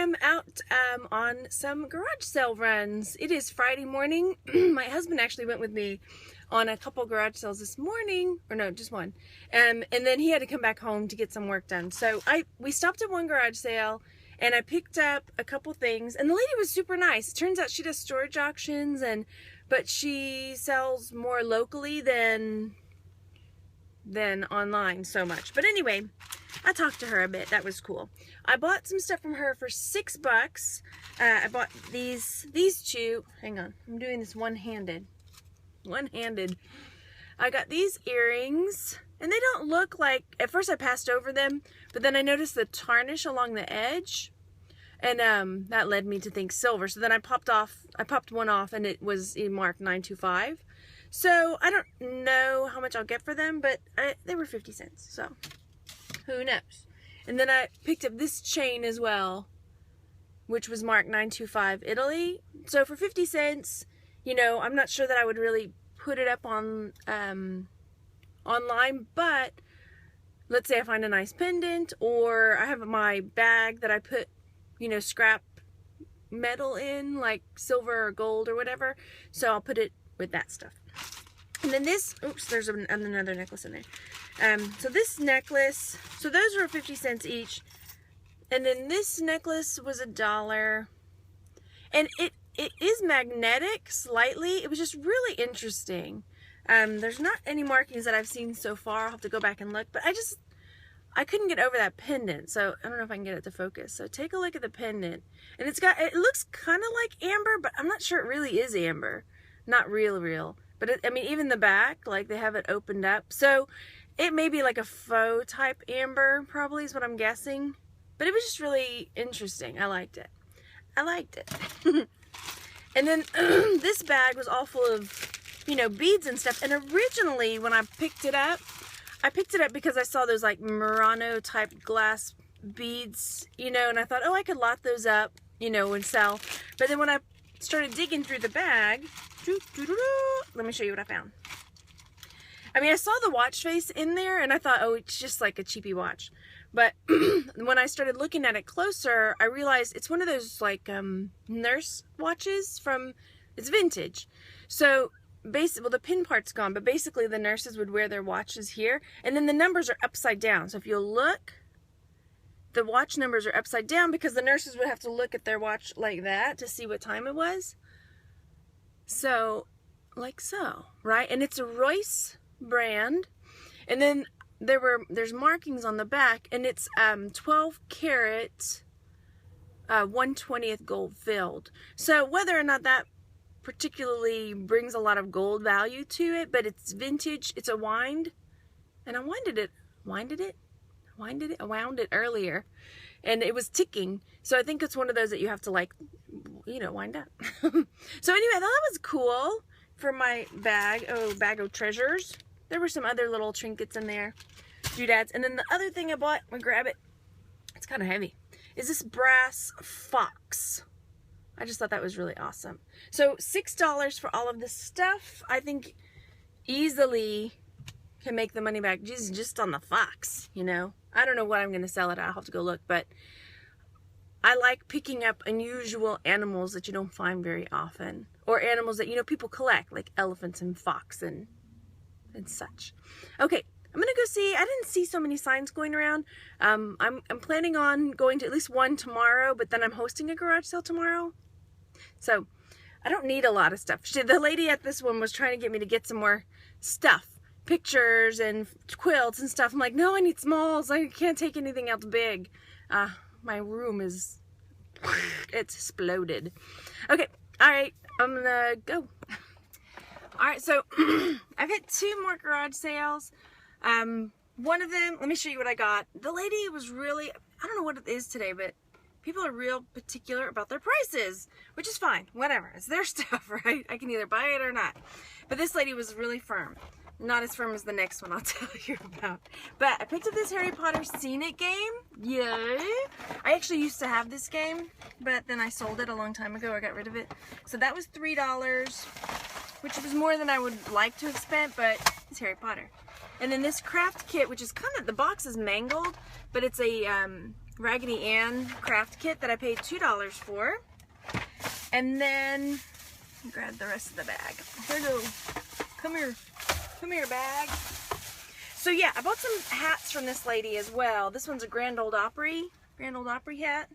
am out on some garage sale runs. It is Friday morning. My husband actually went with me on a couple garage sales this morning, or no, just one. And then he had to come back home to get some work done. So we stopped at one garage sale and I picked up a couple things, and the lady was super nice. It turns out she does storage auctions, but she sells more locally than online so much. But anyway, I talked to her a bit. That was cool. I bought some stuff from her for $6. I bought these two. Hang on, I'm doing this one-handed. I got these earrings, and they don't look like, at first I passed over them, but then I noticed the tarnish along the edge, and that led me to think silver. So then I popped one off, and it was marked 925. So I don't know how much I'll get for them, but they were 50 cents, so who knows. And then I picked up this chain as well, which was marked 925 Italy. So for 50 cents, you know, I'm not sure that I would really put it up on online, but let's say I find a nice pendant, or I have my bag that I put, you know, scrap metal in, like silver or gold or whatever. So I'll put it with that stuff. And then this, oops, there's another necklace in there. So this necklace, so those were 50 cents each. And then this necklace was $1. And it is magnetic slightly. It was just really interesting. There's not any markings that I've seen so far. I'll have to go back and look, but I couldn't get over that pendant. So I don't know if I can get it to focus. So take a look at the pendant, and it looks kind of like amber, but I'm not sure it really is amber. Not real. But I mean, even the back, like they have it opened up. So it may be like a faux type amber, probably is what I'm guessing. But it was just really interesting. I liked it. And then this bag was all full of, you know, beads and stuff. And originally when I picked it up because I saw those like Murano type glass beads, you know, and I thought, oh, I could lot those up, you know, and sell. But then when I started digging through the bag, let me show you what I found. I mean, I saw the watch face in there and I thought, oh, it's just like a cheapy watch. But when I started looking at it closer, I realized it's one of those like nurse watches it's vintage. So basically, well, the pin part's gone, but basically the nurses would wear their watches here, and then the numbers are upside down. So if you'll look, the watch numbers are upside down because the nurses would have to look at their watch like that to see what time it was. So, like so, right? And it's a Royce brand. And then there's markings on the back, and it's 12 karat 1/20th gold filled. So whether or not that particularly brings a lot of gold value to it, but it's vintage, it's a wind, and I wound it earlier, and it was ticking. So I think it's one of those that you have to, like, you know, wind up. So anyway, I thought that was cool for my bag of treasures. There were some other little trinkets in there, doodads. And then the other thing I bought, I'm gonna grab it, it's kind of heavy, is this brass fox. I just thought that was really awesome. So $6 for all of this stuff. I think easily can make the money back just on the fox, you know. I don't know what I'm going to sell it at. I'll have to go look, but I like picking up unusual animals that you don't find very often, or animals that, you know, people collect, like elephants and fox and such. Okay, I'm gonna go see. I didn't see so many signs going around. I'm planning on going to at least one tomorrow, but then I'm hosting a garage sale tomorrow, so I don't need a lot of stuff. The lady at this one was trying to get me to get some more stuff, pictures and quilts and stuff. I'm like, no, I need smalls. I can't take anything else big. My room is, it's exploded. Okay, all right, I'm gonna go. All right, so I've hit 2 more garage sales. One of them, let me show you what I got. The lady was really, I don't know what it is today, but people are real particular about their prices, which is fine, whatever. It's their stuff, right? I can either buy it or not. But this lady was really firm. Not as firm as the next one I'll tell you about. But I picked up this Harry Potter Seen It game. Yay! I actually used to have this game, but then I sold it a long time ago. I got rid of it. So that was $3, which was more than I would like to have spent, but it's Harry Potter. And then this craft kit, which is kind of, the box is mangled, but it's a Raggedy Ann craft kit that I paid $2 for. And then, grab the rest of the bag. Here you go. Come here, bag. So yeah, I bought some hats from this lady as well. This one's a Grand Ole Opry hat.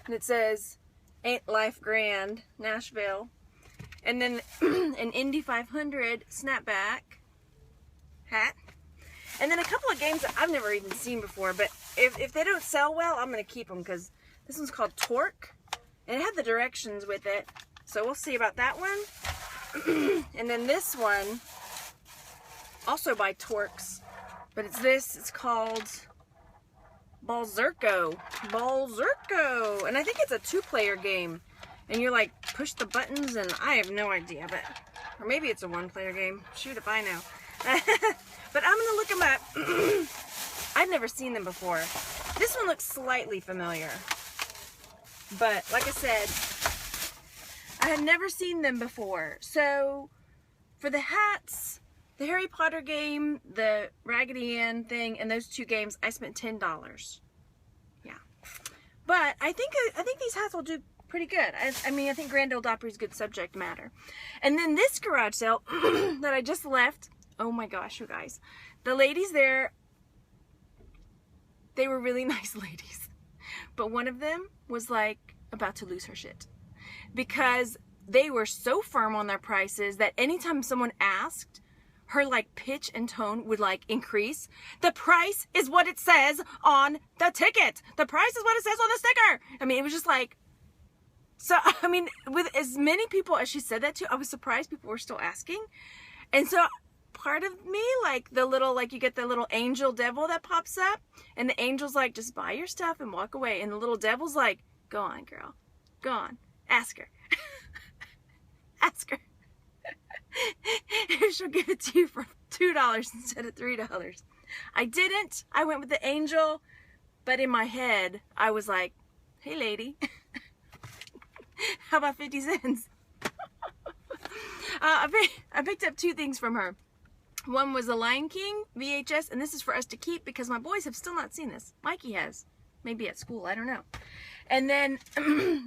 And it says, "Ain't Life Grand, Nashville." And then an Indy 500 snapback hat. And then a couple of games that I've never even seen before, but if they don't sell well, I'm going to keep them, because this one's called Torque. And it had the directions with it, so we'll see about that one. And then this one, also by Torques, but it's called Balzerko. And I think it's a 2-player game. And you're like, push the buttons, and I have no idea, but, or maybe it's a 1-player game. Shoot if I know. But I'm gonna look them up. I've never seen them before. This one looks slightly familiar. But like I said, I had never seen them before. So for the hats, the Harry Potter game, the Raggedy Ann thing, and those 2 games, I spent $10. Yeah. But I think these hats will do pretty good. I mean, I think Grand Ole Opry is good subject matter. And then this garage sale that I just left, oh my gosh, you guys. The ladies there, they were really nice ladies. But one of them was like about to lose her shit. Because they were so firm on their prices that anytime someone asked, her like pitch and tone would like increase. The price is what it says on the ticket. The price is what it says on the sticker. I mean, it was just like, so, I mean, with as many people as she said that to, I was surprised people were still asking. And so part of me, like the little, like you get the little angel devil that pops up, and the angel's like, just buy your stuff and walk away. And the little devil's like, go on, girl. Go on. Ask her. Ask her. She'll give it to you for $2 instead of $3. I didn't. I went with the angel, but in my head, I was like, hey, lady. How about 50 cents? I picked up 2 things from her. One was the Lion King VHS, and this is for us to keep because my boys have still not seen this. Mikey has. Maybe at school, I don't know. And then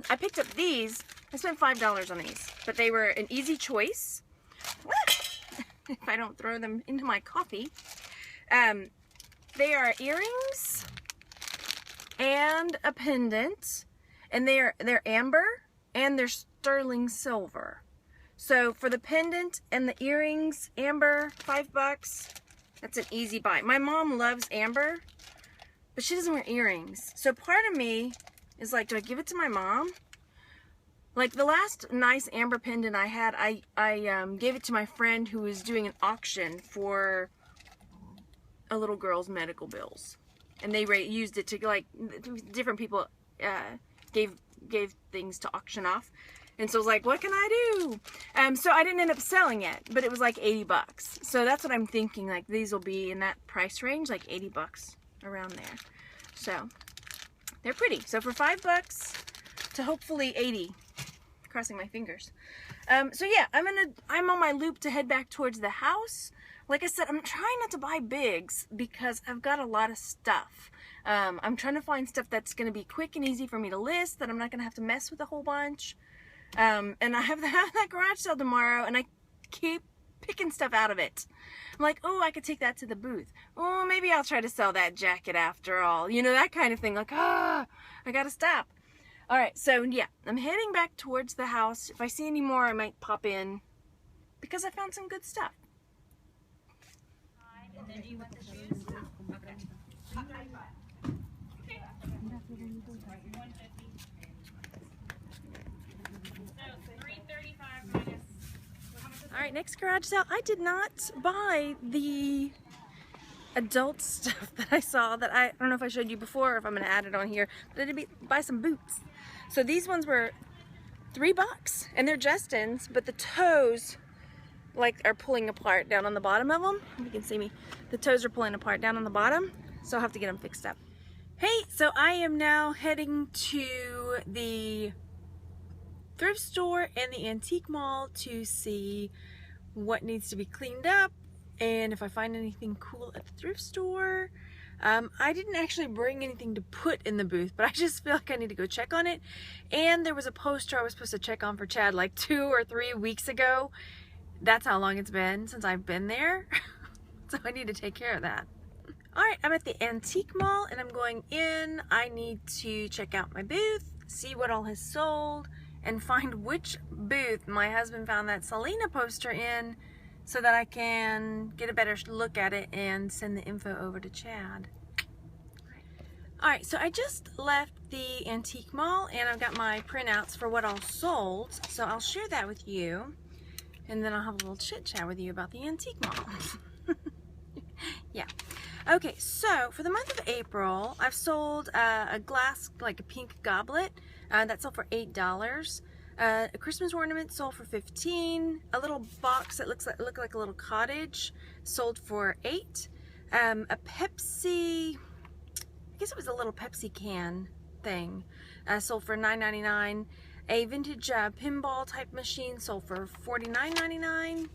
I picked up these. I spent $5 on these, but they were an easy choice. If I don't throw them into my coffee. They are earrings and a pendant, and they're amber and they're sterling silver. So for the pendant and the earrings, amber, $5. That's an easy buy. My mom loves amber, but she doesn't wear earrings. So part of me is like, do I give it to my mom? Like the last nice amber pendant I had, I gave it to my friend who was doing an auction for a little girl's medical bills. And they used it to, like, different people gave things to auction off. And so I was like, what can I do? So I didn't end up selling it, but it was like $80. So that's what I'm thinking, like these will be in that price range, like $80 around there. So they're pretty. So for $5 to hopefully 80, crossing my fingers. So yeah, I'm on my loop to head back towards the house. Like I said, I'm trying not to buy bigs because I've got a lot of stuff. I'm trying to find stuff that's going to be quick and easy for me to list, that I'm not going to have to mess with a whole bunch. And I have that garage sale tomorrow, and I keep picking stuff out of it. I'm like, oh, I could take that to the booth. Oh, maybe I'll try to sell that jacket after all. You know, that kind of thing. Like, I gotta stop. All right, so yeah, I'm heading back towards the house. If I see any more, I might pop in because I found some good stuff. And then do you want the shoes? Okay. All right, next garage sale. I did not buy the adult stuff that I saw that I don't know if I showed you before or if I'm going to add it on here, but I did buy some boots. So these ones were $3 and they're Justin's, but the toes like are pulling apart down on the bottom of them. You can see me. The toes are pulling apart down on the bottom, so I'll have to get them fixed up. Hey, so I am now heading to the thrift store and the antique mall to see what needs to be cleaned up and if I find anything cool at the thrift store. I didn't actually bring anything to put in the booth, but I just feel like I need to go check on it. And there was a poster I was supposed to check on for Chad like 2 or 3 weeks ago. That's how long it's been since I've been there. So I need to take care of that. Alright, I'm at the antique mall and I'm going in. I need to check out my booth, see what all has sold, and find which booth my husband found that Selena poster in, so that I can get a better look at it and send the info over to Chad. Alright, so I just left the antique mall and I've got my printouts for what all sold. So I'll share that with you. And then I'll have a little chit chat with you about the antique mall. Yeah. Okay, so for the month of April, I've sold a glass, like a pink goblet. That sold for $8. A Christmas ornament sold for $15. A little box that looked like a little cottage sold for $8. A Pepsi, I guess it was a little Pepsi can thing, sold for $9.99. A vintage pinball type machine sold for $49.99.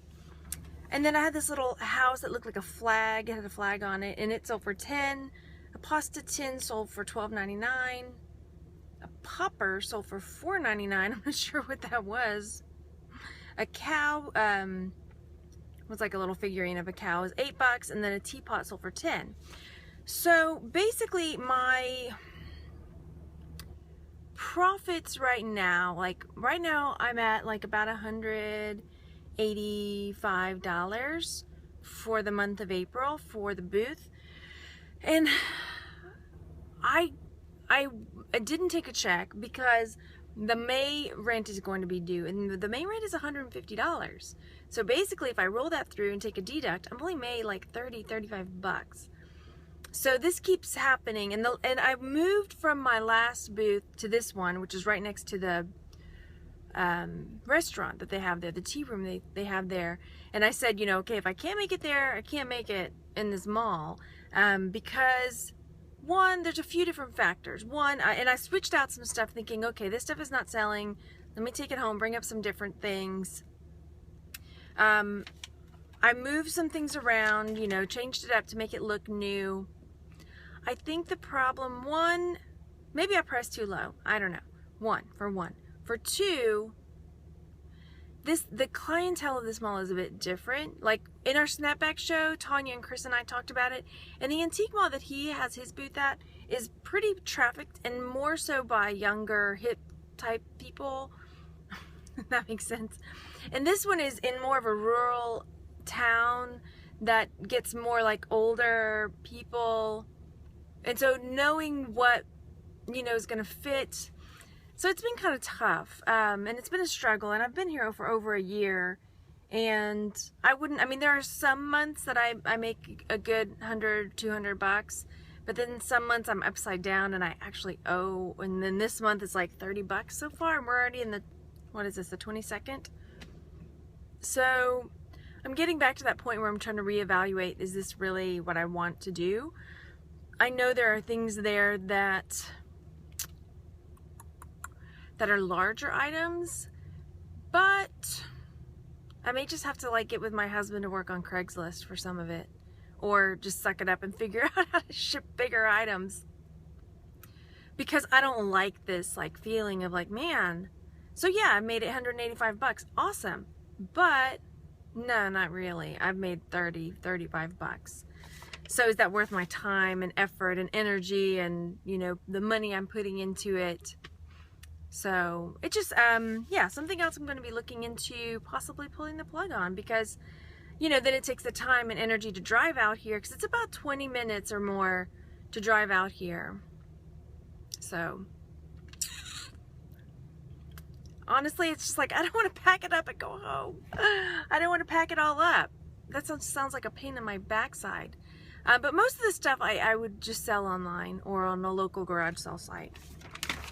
And then I had this little house that looked like a flag. It had a flag on it, and it sold for $10. A pasta tin sold for $12.99. A popper sold for $4.99. I'm not sure what that was. A cow was like a little figurine of a cow. It was $8, and then a teapot sold for $10. So basically, my profits right now, I'm at like about $185 for the month of April for the booth, and I didn't take a check because the May rent is going to be due, and the May rent is $150. So basically, if I roll that through and take a deduct, I'm only made like $35. So this keeps happening, and I moved from my last booth to this one, which is right next to the restaurant that they have there, the tea room they have there. And I said, you know, okay, if I can't make it there, I can't make it in this mall, because one, there's a few different factors. One, and I switched out some stuff thinking, okay, this stuff is not selling. Let me take it home, bring up some different things. I moved some things around, you know, changed it up to make it look new. I think the problem, one, maybe I priced too low. I don't know. For one. For two, the clientele of this mall is a bit different. Like in our snapback show, Tanya and Chris and I talked about it, and the antique mall that he has his booth at is pretty trafficked, and more so by younger, hip type people. That makes sense. And this one is in more of a rural town that gets more like older people, and so knowing what, you know, is going to fit. So it's been kind of tough, and it's been a struggle, and I've been here for over a year, and I mean, there are some months that I make a good $100, $200, but then some months I'm upside down and I actually owe, and then this month it's like $30 so far, and we're already in the, what is this, the 22nd? So I'm getting back to that point where I'm trying to reevaluate, is this really what I want to do? I know there are things there that are larger items, but I may just have to like get with my husband to work on Craigslist for some of it, or just suck it up and figure out how to ship bigger items, because I don't like this like feeling of like, man, so yeah, I made it $185, awesome, but no, not really. I've made $35. So is that worth my time and effort and energy and, you know, the money I'm putting into it? So it just, yeah, something else I'm going to be looking into, possibly pulling the plug on, because, you know, then it takes the time and energy to drive out here, because it's about 20 minutes or more to drive out here. So honestly, it's just like, I don't want to pack it up and go home. I don't want to pack it all up. That sounds like a pain in my backside. But most of the stuff I would just sell online or on a local garage sale site.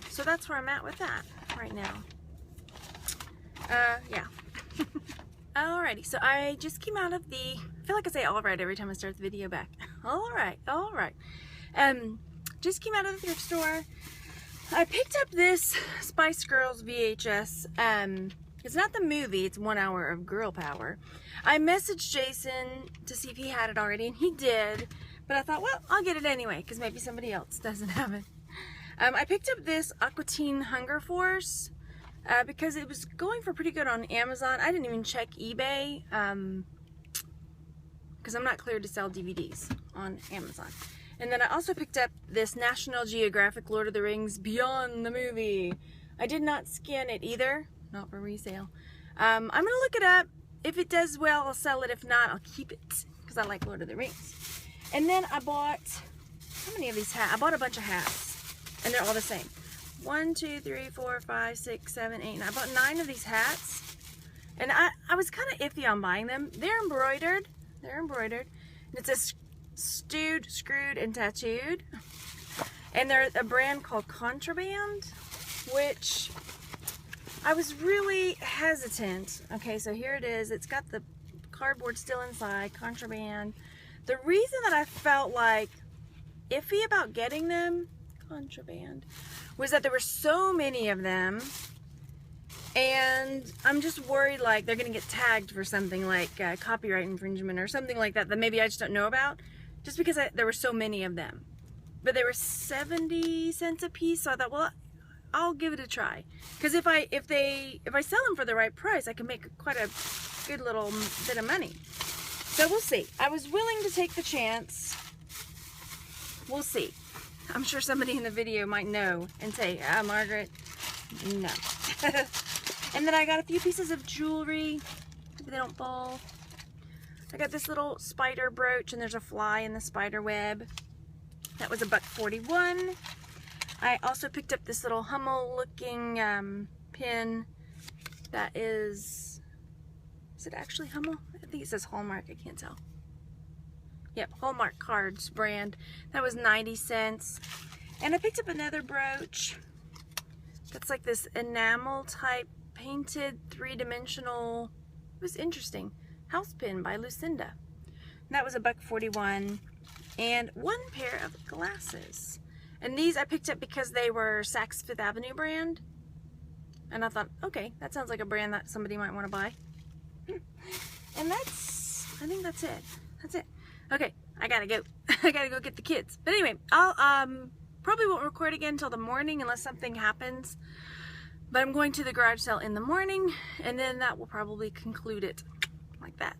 So that's where I'm at with that right now. Yeah. Alrighty, so I just came out of the, I feel like I say alright every time I start the video back. Alright. Just came out of the thrift store. I picked up this Spice Girls VHS It's not the movie, it's 1 hour of girl power. I messaged Jason to see if he had it already, and he did. But I thought, well, I'll get it anyway, because maybe somebody else doesn't have it. I picked up this Aqua Teen Hunger Force because it was going for pretty good on Amazon. I didn't even check eBay because I'm not cleared to sell DVDs on Amazon. And then I also picked up this National Geographic Lord of the Rings Beyond the Movie. I did not scan it either, not for resale. I'm going to look it up. If it does well, I'll sell it. If not, I'll keep it because I like Lord of the Rings. And then I bought, how many of these hats? I bought a bunch of hats. And they're all the same. 1, 2, 3, 4, 5, 6, 7, 8. And I bought 9 of these hats. And I was kind of iffy on buying them. They're embroidered. They're embroidered. And it says stewed, screwed, and tattooed. And they're a brand called Contraband, which I was really hesitant. Okay, so here it is. It's got the cardboard still inside. Contraband. The reason that I felt like iffy about getting them, Contraband, was that there were so many of them, and I'm just worried like they're gonna get tagged for something like copyright infringement or something like that maybe I just don't know about, just because there were so many of them. But they were 70 cents a piece, so I thought, well, I'll give it a try, because if I sell them for the right price, I can make quite a good little bit of money. So we'll see. I was willing to take the chance. We'll see. I'm sure somebody in the video might know and say, Margaret, no. And then I got a few pieces of jewelry. Maybe they don't fall. I got this little spider brooch, and there's a fly in the spider web. That was $1.41. I also picked up this little Hummel looking pin that is it actually Hummel? I think it says Hallmark, I can't tell. Yep, Hallmark Cards brand. That was 90 cents. And I picked up another brooch that's like this enamel type painted 3-dimensional, it was interesting, house pin by Lucinda. And that was $1.41. And 1 pair of glasses. And these I picked up because they were Saks Fifth Avenue brand. And I thought, okay, that sounds like a brand that somebody might want to buy. And I think that's it. That's it. Okay, I gotta go. I gotta go get the kids. But anyway, I'll probably won't record again until the morning unless something happens. But I'm going to the garage sale in the morning, and then that will probably conclude it like that.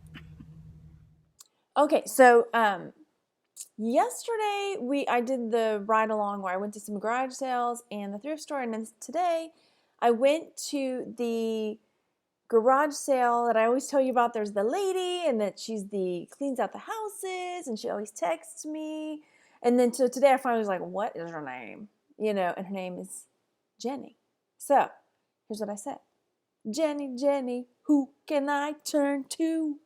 Okay, so yesterday I did the ride along where I went to some garage sales and the thrift store, and then today I went to the garage sale that I always tell you about. There's the lady, and that cleans out the houses, and she always texts me. And then so today I finally was like, what is her name? You know, and her name is Jenny. So here's what I said. Jenny, Jenny, who can I turn to?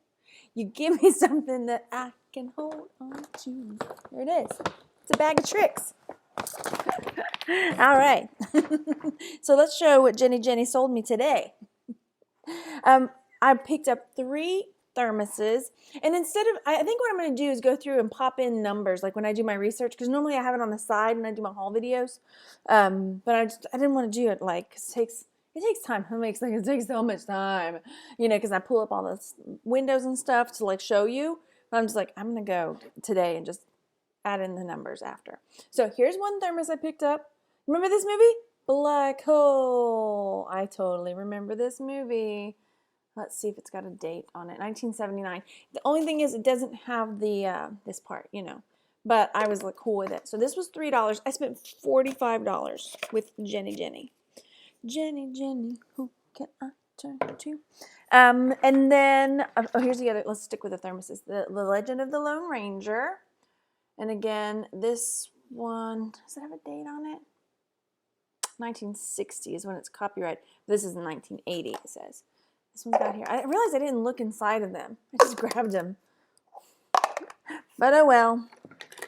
You give me something that I can hold on to. There it is. It's a bag of tricks. All right. So let's show what Jenny sold me today. I picked up 3 thermoses, and instead of, I think what I'm going to do is go through and pop in numbers, like when I do my research, because normally I have it on the side when I do my haul videos, but I didn't want to do it like, cause it takes time. It takes so much time, you know, because I pull up all the windows and stuff to like show you, but I'm just like, I'm going to go today and just add in the numbers after. So here's 1 thermos I picked up. Remember this movie? Black Hole. I totally remember this movie. Let's see if it's got a date on it. 1979. The only thing is it doesn't have the this part, you know. But I was like cool with it. So this was $3. I spent $45 with Jenny. Jenny, who can I turn to? And then here's the other. Let's stick with the thermoses. The Legend of the Lone Ranger. And again, this one, does it have a date on it? 1960 is when it's copyright. This is 1980, it says. This one's got here. I realized I didn't look inside of them. I just grabbed them. But oh well.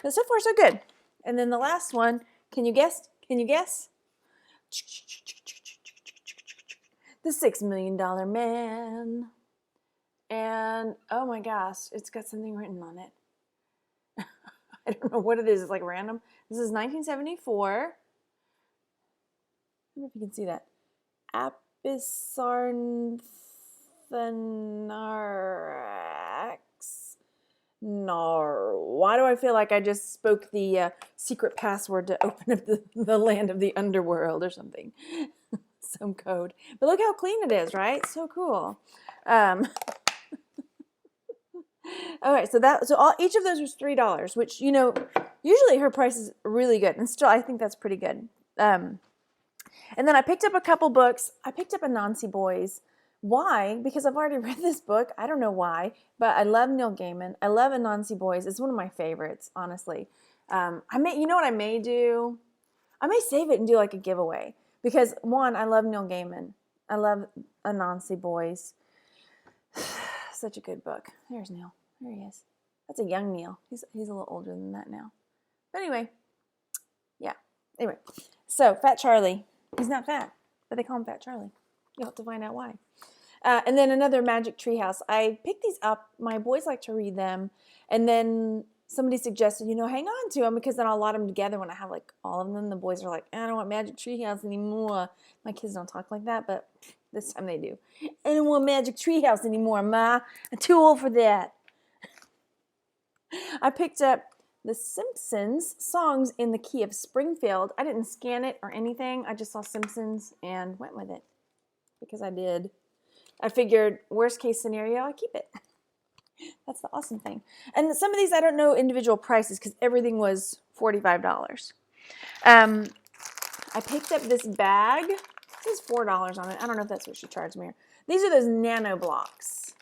But so far so good. And then the last one, can you guess? Can you guess? The $6 Million Man. And oh my gosh, it's got something written on it. I don't know what it is. It's like random. This is 1974. I don't know if you can see that. Bisarthanax. No. Why do I feel like I just spoke the secret password to open up the land of the underworld or something? Some code. But look how clean it is, right? So cool. Okay, so each of those was $3, which, you know, usually her price is really good, and still I think that's pretty good. And then I picked up a couple books. I picked up Anansi Boys. Why? Because I've already read this book. I don't know why, but I love Neil Gaiman. I love Anansi Boys. It's one of my favorites, honestly. You know what I may do? I may save it and do like a giveaway because one, I love Neil Gaiman. I love Anansi Boys. Such a good book. There's Neil. There he is. That's a young Neil. He's a little older than that now. But anyway, yeah. Anyway, so Fat Charlie. He's not fat, but they call him Fat Charlie. You'll have to find out why. And then another Magic Treehouse. I picked these up. My boys like to read them. And then somebody suggested, hang on to them because then I'll lot them together when I have like all of them. The boys are like, I don't want Magic Treehouse anymore. My kids don't talk like that, but this time they do. I don't want Magic Treehouse anymore, Ma. I'm too old for that. I picked up The Simpsons songs in the key of Springfield. I didn't scan it or anything. I just saw Simpsons and went with it because I did. I figured worst case scenario, I keep it. That's the awesome thing. And some of these I don't know individual prices because everything was $45. I picked up this bag. It says $4 on it. I don't know if that's what she charged me. These are those nano blocks.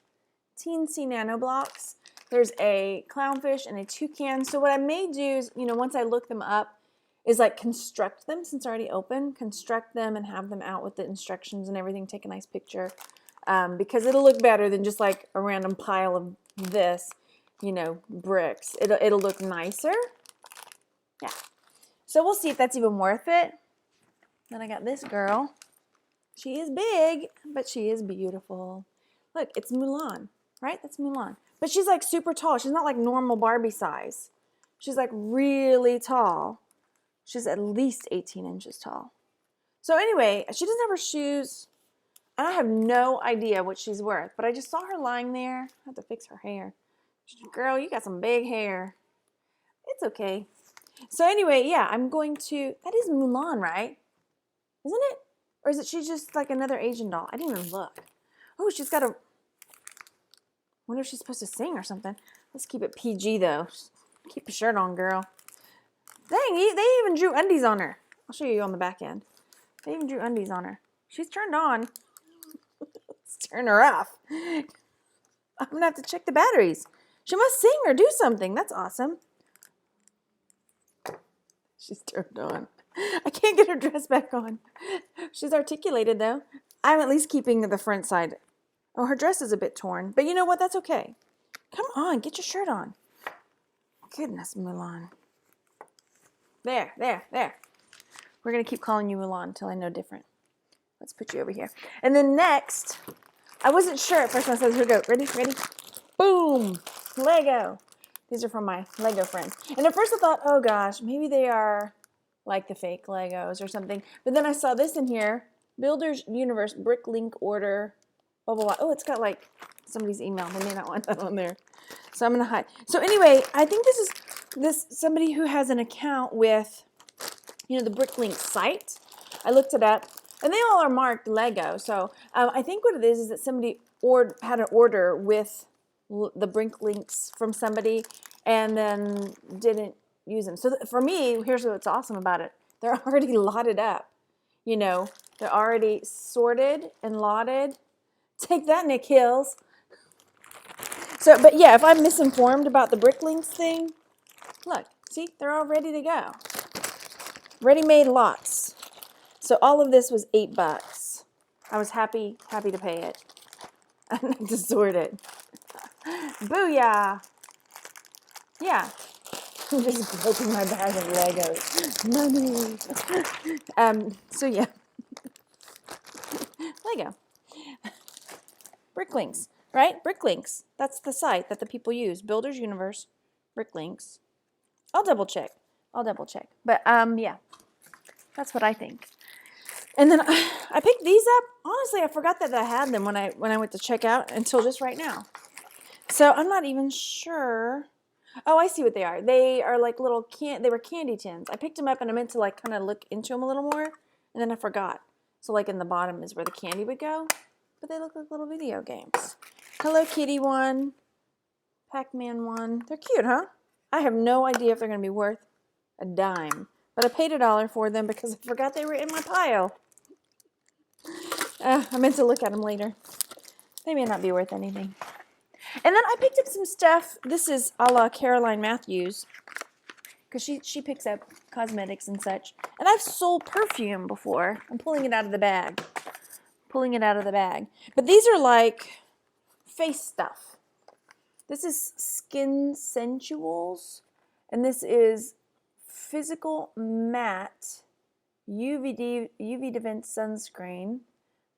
Teensy nano blocks. There's a clownfish and a toucan. So what I may do is, once I look them up, is like construct them since they're already open. Construct them and have them out with the instructions and everything. Take a nice picture. Because it'll look better than just like a random pile of this, bricks. It'll look nicer. Yeah. So we'll see if that's even worth it. Then I got this girl. She is big, but she is beautiful. Look, it's Mulan, right? That's Mulan. But she's like super tall. She's not like normal Barbie size. She's like really tall. She's at least 18 inches tall. So anyway, she doesn't have her shoes. And I have no idea what she's worth. But I just saw her lying there. I have to fix her hair. Girl, you got some big hair. It's okay. So anyway, yeah, I'm going to... That is Mulan, right? Isn't it? Or is it she's just like another Asian doll? I didn't even look. Oh, she's got a... wonder if she's supposed to sing or something. Let's keep it PG, though. Keep your shirt on, girl. Dang, they even drew undies on her. I'll show you on the back end. They even drew undies on her. She's turned on. Let's turn her off. I'm going to have to check the batteries. She must sing or do something. That's awesome. She's turned on. I can't get her dress back on. She's articulated, though. I'm at least keeping the front side. Oh, her dress is a bit torn. But you know what? That's okay. Come on. Get your shirt on. Goodness, Mulan. There. We're going to keep calling you Mulan until I know different. Let's put you over here. And then next, I wasn't sure at first when I said, here we go. Ready? Boom. Lego. These are from my Lego friends. And at first I thought, oh gosh, maybe they are like the fake Legos or something. But then I saw this in here. Builders Universe Brick Link Order. Blah, blah, blah. Oh, it's got like somebody's email. They may not want that on there. So I'm going to hide. So anyway, I think this is somebody who has an account with, the Bricklink site. I looked it up. And they all are marked Lego. So I think what it is that somebody had an order with the Bricklinks from somebody and then didn't use them. So for me, here's what's awesome about it. They're already lotted up. They're already sorted and lotted. Take that, Nick Hills. So, but yeah, if I'm misinformed about the Bricklinks thing, look, see, they're all ready to go. Ready-made lots. So all of this was $8. I was happy to pay it. I had to sort it. Booyah! Yeah. I'm just broken my bag of Legos. Money! So yeah. Lego. Bricklinks, right? Bricklinks. That's the site that the people use. Builders Universe, Bricklinks. I'll double check. But yeah. That's what I think. And then I picked these up. Honestly, I forgot that I had them when I went to check out until just right now. So I'm not even sure. Oh, I see what they are. They are like little they were candy tins. I picked them up and I meant to like kind of look into them a little more, and then I forgot. So like in the bottom is where the candy would go, but they look like little video games. Hello Kitty one, Pac-Man one. They're cute, huh? I have no idea if they're going to be worth a dime, but I paid $1 for them because I forgot they were in my pile. I meant to look at them later. They may not be worth anything. And then I picked up some stuff. This is a la Caroline Matthews, because she picks up cosmetics and such. And I've sold perfume before. I'm pulling it out of the bag. But these are like face stuff. This is Skin Sensuals, and this is Physical Matte UV Defense Sunscreen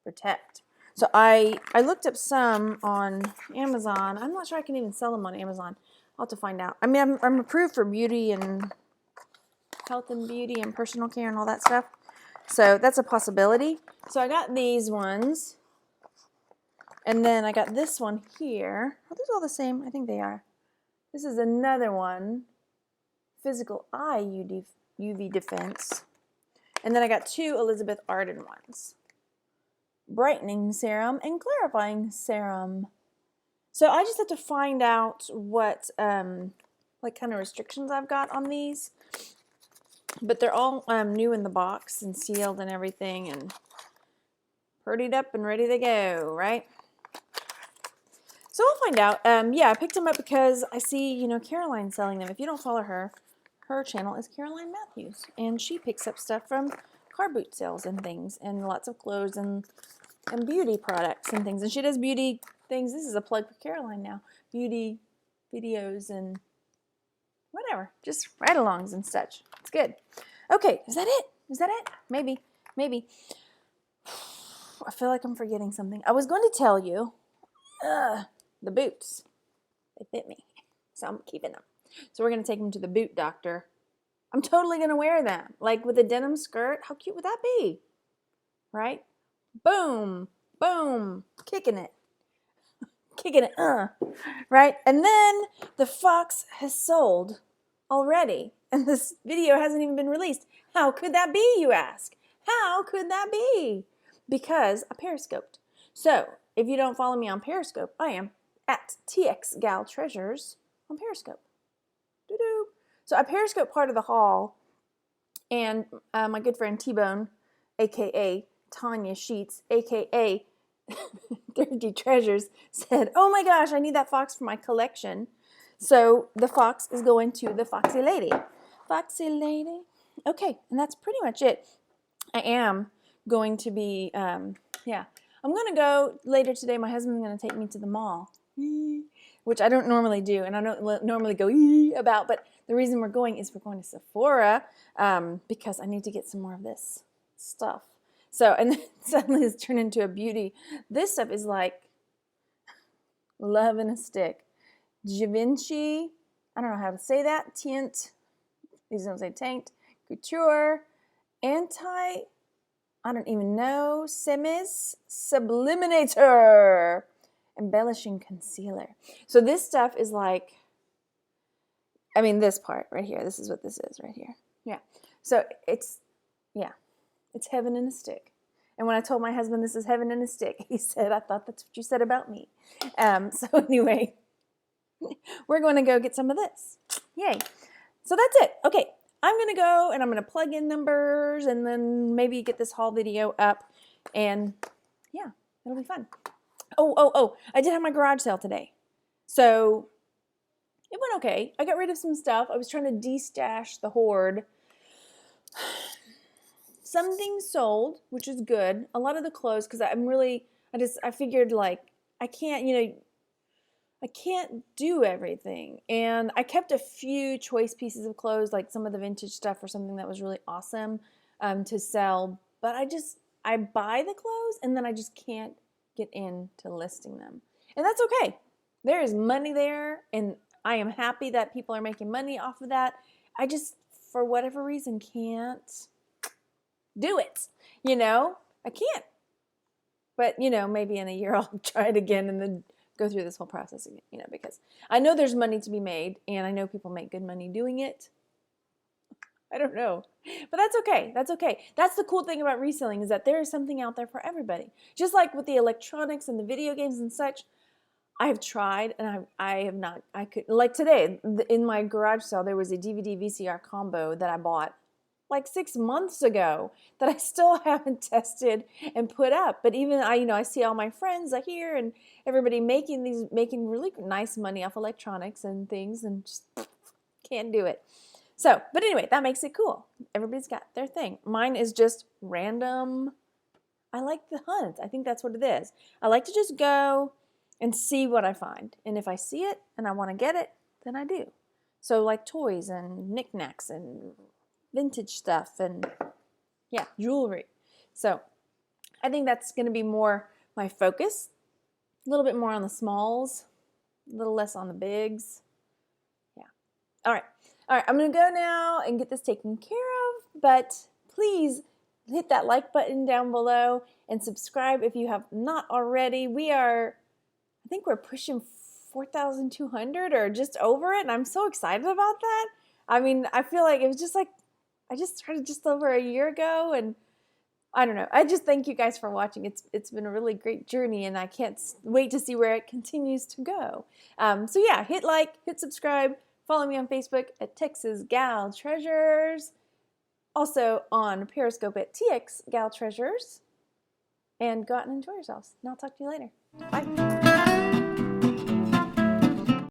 Protect. So I looked up some on Amazon. I'm not sure I can even sell them on Amazon. I'll have to find out. I mean, I'm approved for beauty and health and beauty and personal care and all that stuff. So that's a possibility. So I got these ones. And then I got this one here. Are these all the same? I think they are. This is another one. Physical Eye UV Defense. And then I got 2 Elizabeth Arden ones. Brightening serum and clarifying serum. So I just have to find out what like kind of restrictions I've got on these. But they're all new in the box and sealed and everything and purdied up and ready to go, right? So I'll find out. Yeah, I picked them up because I see, you know, Caroline selling them. If you don't follow her, her channel is Caroline Matthews, and she picks up stuff from car boot sales and things, and lots of clothes and beauty products and things. And she does beauty things. This is a plug for Caroline now. Beauty videos and whatever, just ride-alongs and such. It's good. Okay, is that it? Is that it? Maybe. I feel like I'm forgetting something. I was going to tell you, the boots. They fit me, so I'm keeping them. So we're going to take them to the boot doctor. I'm totally going to wear them. Like with a denim skirt, how cute would that be? Right? Boom, boom, kicking it, right? And then the fox has sold already, and this video hasn't even been released. How could that be, you ask? How could that be? Because I periscoped. So if you don't follow me on Periscope, I am at TXGalTreasures on Periscope. Doo-doo. So I periscope part of the haul, and my good friend T-Bone, aka Tanya Sheets, aka Thrifty Treasures, said, oh my gosh, I need that fox for my collection. So the fox is going to the Foxy Lady. Foxy Lady. Okay, and that's pretty much it. I am going to be, yeah. I'm going to go later today. My husband's going to take me to the mall, which I don't normally do, and I don't normally go about, but the reason we're going is we're going to Sephora because I need to get some more of this stuff. So, and then suddenly it's turned into a beauty. This stuff is like love in a stick. Givenchy, I don't know how to say that, tint, these don't say taint, couture, I don't even know, Semis, Subliminator, embellishing concealer. So this stuff is like, I mean this part right here, this is what this is right here. Yeah, so it's, yeah, it's heaven in a stick. And when I told my husband this is heaven in a stick, he said, I thought that's what you said about me. So anyway, we're going to go get some of this. Yay. So that's it. Okay, I'm going to go and I'm going to plug in numbers and then maybe get this haul video up. And yeah, it'll be fun. Oh, I did have my garage sale today. So it went okay. I got rid of some stuff. I was trying to de-stash the hoard. Some things sold, which is good. A lot of the clothes, because I figured like, I can't do everything. And I kept a few choice pieces of clothes, like some of the vintage stuff or something that was really awesome to sell. But I buy the clothes and then I just can't get into listing them. And that's okay. There is money there and I am happy that people are making money off of that. I just, for whatever reason, can't do it. You know, I can't. But, you know, maybe in a year I'll try it again and then go through this whole process again, you know, because I know there's money to be made and I know people make good money doing it. I don't know, but that's okay. That's okay. That's the cool thing about reselling is that there is something out there for everybody. Just like with the electronics and the video games and such, I have tried and I have not, I could, like today in my garage sale, there was a DVD VCR combo that I bought like 6 months ago that I still haven't tested and put up. But even I see all my friends here and everybody making really nice money off electronics and things and just can't do it. So, but anyway, that makes it cool. Everybody's got their thing. Mine is just random. I like the hunt. I think that's what it is. I like to just go and see what I find. And if I see it and I want to get it, then I do. So like toys and knickknacks and vintage stuff and yeah, jewelry. So I think that's going to be more my focus. A little bit more on the smalls, a little less on the bigs. Yeah. All right. I'm going to go now and get this taken care of, but please hit that like button down below and subscribe if you have not already. I think we're pushing 4,200 or just over it, and I'm so excited about that. I mean, I feel like it was just like, I just started just over a year ago, and I don't know. I just thank you guys for watching. It's been a really great journey, and I can't wait to see where it continues to go. So yeah, hit like, hit subscribe. Follow me on Facebook at Texas Gal Treasures. Also on Periscope at TX Gal Treasures. And go out and enjoy yourselves. And I'll talk to you later. Bye.